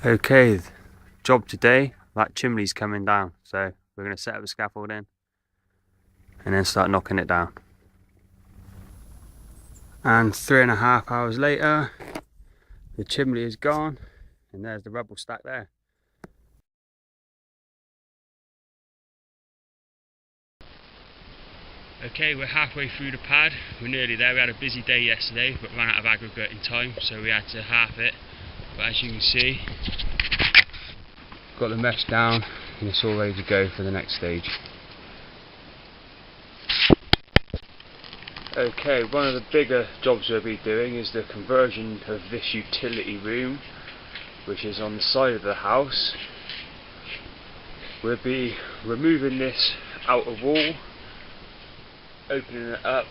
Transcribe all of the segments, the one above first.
Okay, job today, that chimney's coming down, so we're going to set up the scaffolding and then start knocking it down. And 3.5 hours later, the chimney is gone and there's the rubble stack there. Okay, we're halfway through the pad, we're nearly there. We had a busy day yesterday but ran out of aggregate in time, so we had to half it. But as you can see, got the mesh down and it's all ready to go for the next stage. Okay, one of the bigger jobs we'll be doing is the conversion of this utility room, which is on the side of the house. We'll be removing this outer wall, opening it up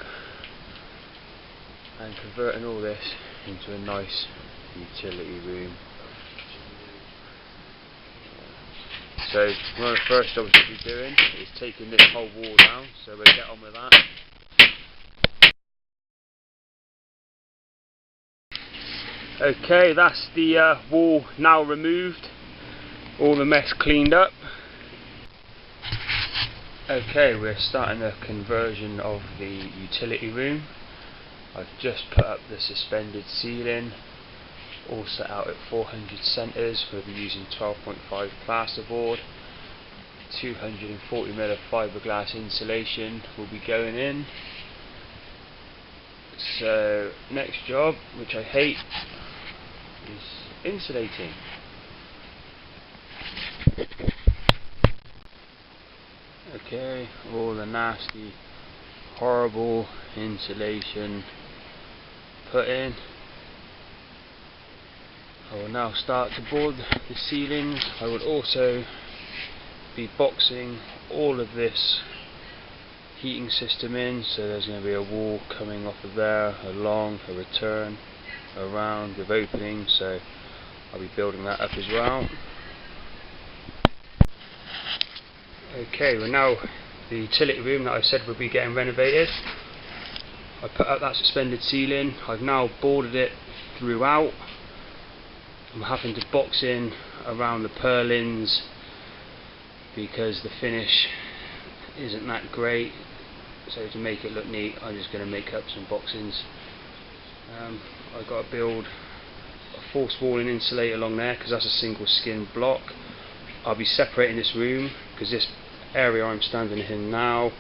and converting all this into a nice utility room. So one of the first jobs we'll be doing is taking this whole wall down, so we'll get on with that. Okay, that's the wall now removed, all the mess cleaned up. Okay, we're starting the conversion of the utility room. I've just put up the suspended ceiling, all set out at 400 centres. We'll be using 12.5 plasterboard, 240mm of fiberglass insulation will be going in. So next job, which I hate, is insulating. Okay, all the nasty, horrible insulation put in. I will now start to board the ceilings. I will also be boxing all of this heating system in, so there's going to be a wall coming off of there, along, a return, around with openings, so I'll be building that up as well. Okay, we're now the utility room that I said would be getting renovated. I put up that suspended ceiling. I've now boarded it throughout. I'm having to box in around the purlins because the finish isn't that great, so to make it look neat I'm just going to make up some boxings. I've got to build a false walling insulator along there because that's a single skin block. I'll be separating this room because this area I'm standing in now,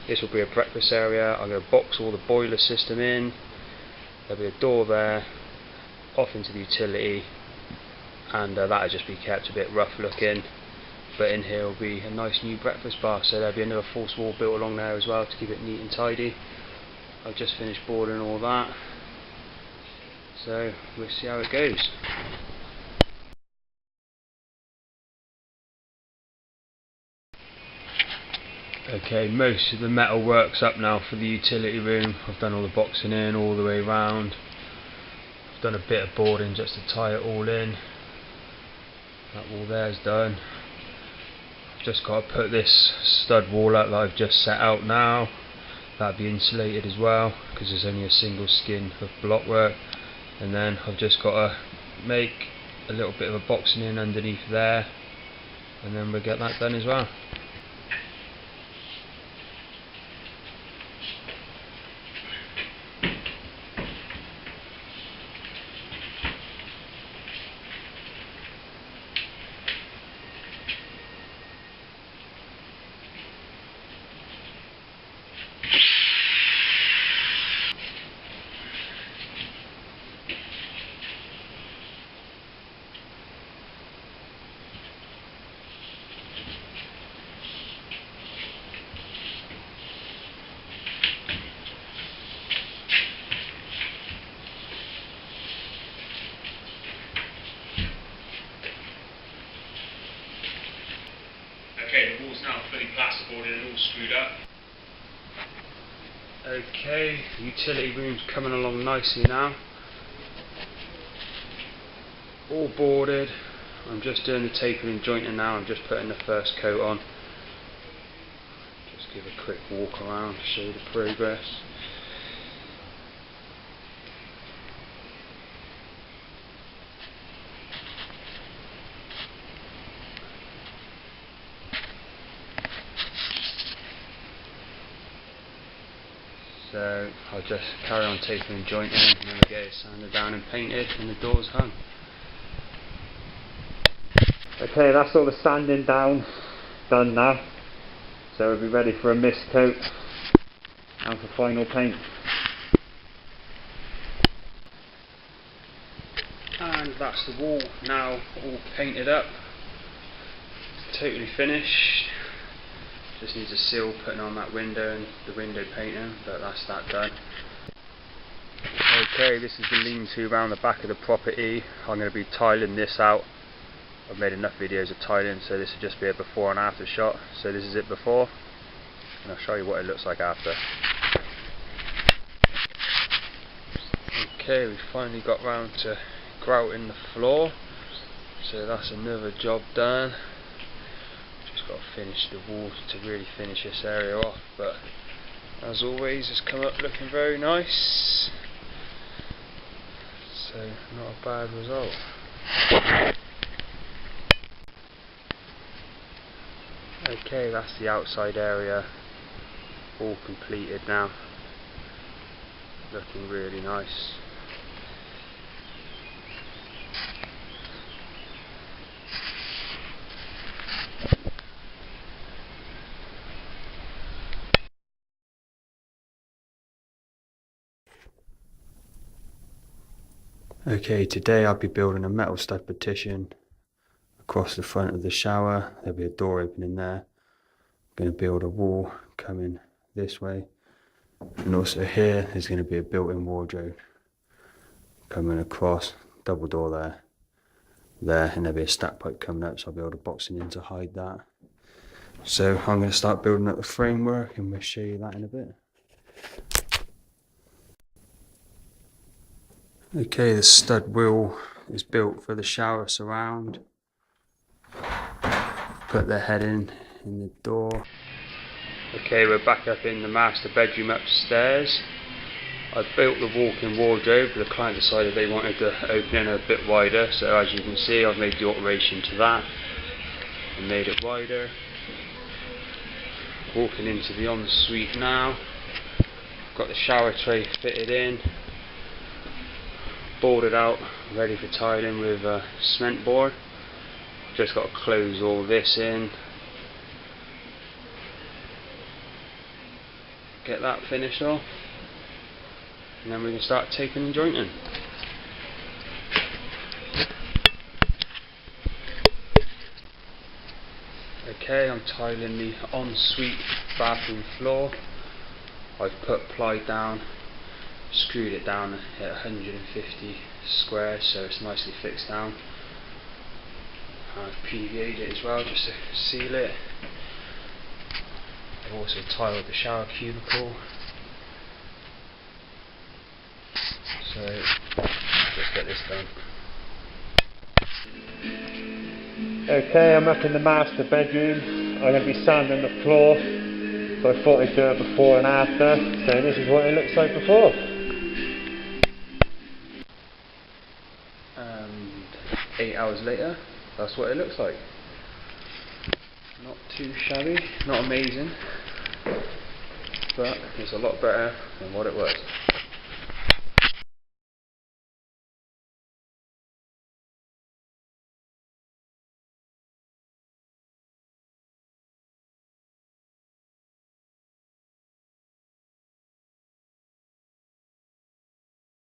this will be a breakfast area. I'm going to box all the boiler system in, there'll be a door there off into the utility, and that'll just be kept a bit rough looking, but in here will be a nice new breakfast bar, so there'll be another false wall built along there as well to keep it neat and tidy. I've just finished boarding all that, so we'll see how it goes. Okay, most of the metal work's up now for the utility room. I've done all the boxing in all the way around. I've done a bit of boarding just to tie it all in. That wall there's done. I've just got to put this stud wall up that I've just set out now. That'll be insulated as well because there's only a single skin of block work. And then I've just got to make a little bit of a boxing in underneath there, and then we'll get that done as well. Okay, the wall's now fully plasterboarded and all screwed up. Okay, the utility room's coming along nicely now. All boarded. I'm just doing the taping and jointing now. I'm just putting the first coat on. Just give a quick walk around to show you the progress. So I'll just carry on taping and jointing, and then we'll get it sanded down and painted and the doors hung. Okay, that's all the sanding down done now, so we'll be ready for a mist coat and for final paint. And that's the wall now all painted up, totally finished. Just needs a seal putting on that window and the window painting, but that's that done. Okay, this is the lean-to around the back of the property. I'm going to be tiling this out. I've made enough videos of tiling, so this will just be a before and after shot. So this is it before, and I'll show you what it looks like after. Okay, we finally got round to grouting the floor, so that's another job done. Just got to finish the wall to really finish this area off, but as always it's come up looking very nice, so not a bad result. Okay, that's the outside area all completed now, looking really nice. Okay, today I'll be building a metal stud partition across the front of the shower. There'll be a door opening there. I'm going to build a wall coming this way, and also here there's going to be a built-in wardrobe coming across, double door there, and there'll be a stack pipe coming up, so I'll be able to box it in to hide that. So I'm going to start building up the framework, and we'll show you that in a bit. Okay, the stud wheel is built for the shower surround. Put the head in the door. Okay, we're back up in the master bedroom upstairs. I built the walk-in wardrobe, but the client decided they wanted the opening a bit wider, so as you can see I've made the alteration to that and made it wider. Walking into the ensuite now. Got the shower tray fitted in, boarded out, ready for tiling with cement board. Just got to close all this in, get that finished off, and then we can start taping and jointing. Okay, I'm tiling the ensuite bathroom floor. I've put ply down, screwed it down at 150 squares so it's nicely fixed down. I've PVA'd it as well just to seal it. I've also tiled the shower cubicle. So let's get this done. Okay, I'm up in the master bedroom. I'm going to be sanding the floor, so I thought I'd do it before and after. So this is what it looks like before. And 8 hours later, that's what it looks like. Not too shabby, not amazing, but it's a lot better than what it was.